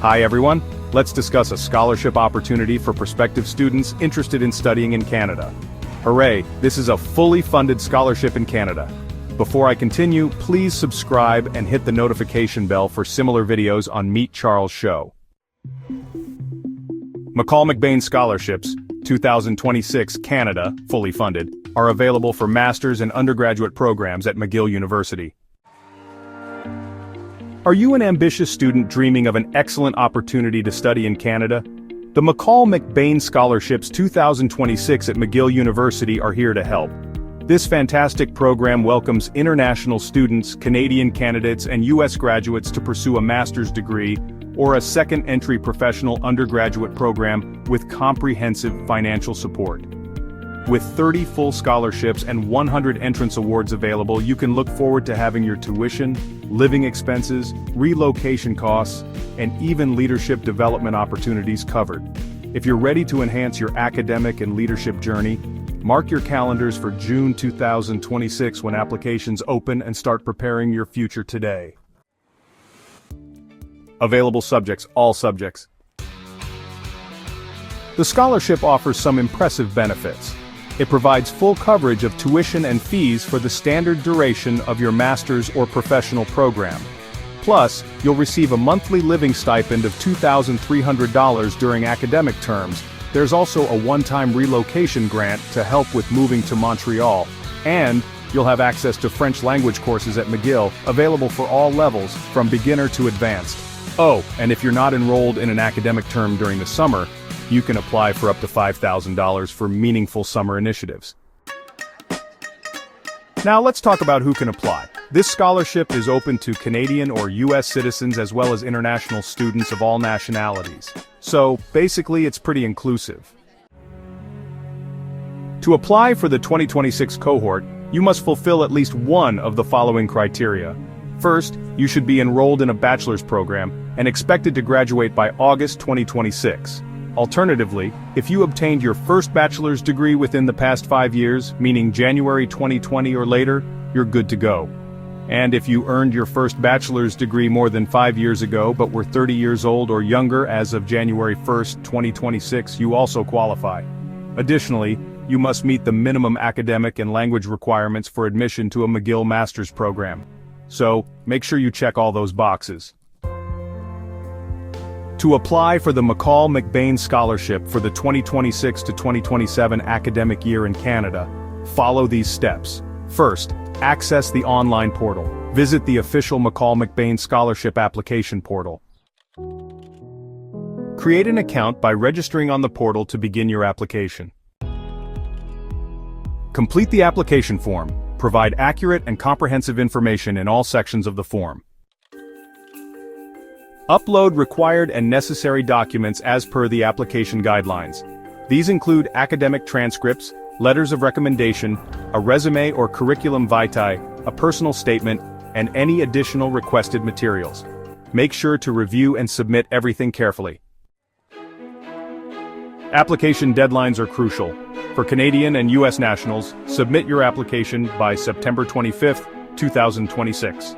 Hi everyone, let's discuss a scholarship opportunity for prospective students interested in studying in Canada. Hooray, this is a fully funded scholarship in Canada. Before I continue, please subscribe and hit the notification bell for similar videos on Meet Charles Show. McCall MacBain Scholarships, 2026 Canada, fully funded, are available for master's and undergraduate programs at McGill University. Are you an ambitious student dreaming of an excellent opportunity to study in Canada? The McCall MacBain Scholarships 2026 at McGill University are here to help. This fantastic program welcomes international students, Canadian candidates, and U.S. graduates to pursue a master's degree or a second-entry professional undergraduate program with comprehensive financial support. With 30 full scholarships and 100 entrance awards available, you can look forward to having your tuition, living expenses, relocation costs, and even leadership development opportunities covered. If you're ready to enhance your academic and leadership journey, mark your calendars for June 2026 when applications open and start preparing your future today. Available subjects, all subjects. The scholarship offers some impressive benefits. It provides full coverage of tuition and fees for the standard duration of your master's or professional program. Plus, you'll receive a monthly living stipend of $2,300 during academic terms. There's also a one-time relocation grant to help with moving to Montreal, and you'll have access to French language courses at McGill, available for all levels, from beginner to advanced. Oh, and if you're not enrolled in an academic term during the summer, you can apply for up to $5,000 for meaningful summer initiatives. Now let's talk about who can apply. This scholarship is open to Canadian or U.S. citizens as well as international students of all nationalities. So, basically, it's pretty inclusive. To apply for the 2026 cohort, you must fulfill at least one of the following criteria. First, you should be enrolled in a bachelor's program and expected to graduate by August 2026. Alternatively, if you obtained your first bachelor's degree within the past 5 years, meaning January 2020 or later, you're good to go. And if you earned your first bachelor's degree more than 5 years ago but were 30 years old or younger as of January 1st, 2026, you also qualify. Additionally, you must meet the minimum academic and language requirements for admission to a McGill master's program. So, make sure you check all those boxes. To apply for the McCall MacBain Scholarship for the 2026 to 2027 academic year in Canada, follow these steps. First, access the online portal. Visit the official McCall MacBain Scholarship application portal. Create an account by registering on the portal to begin your application. Complete the application form. Provide accurate and comprehensive information in all sections of the form. Upload required and necessary documents as per the application guidelines. These include academic transcripts, letters of recommendation, a resume or curriculum vitae, a personal statement, and any additional requested materials. Make sure to review and submit everything carefully. Application deadlines are crucial. For Canadian and U.S. nationals, submit your application by September 25th, 2026.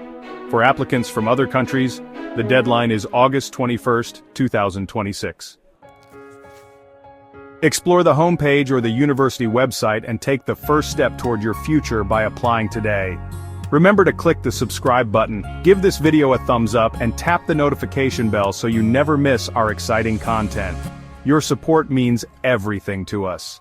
For applicants from other countries, the deadline is August 21st, 2026. Explore the homepage or the university website and take the first step toward your future by applying today. Remember to click the subscribe button, give this video a thumbs up, and tap the notification bell so you never miss our exciting content. Your support means everything to us.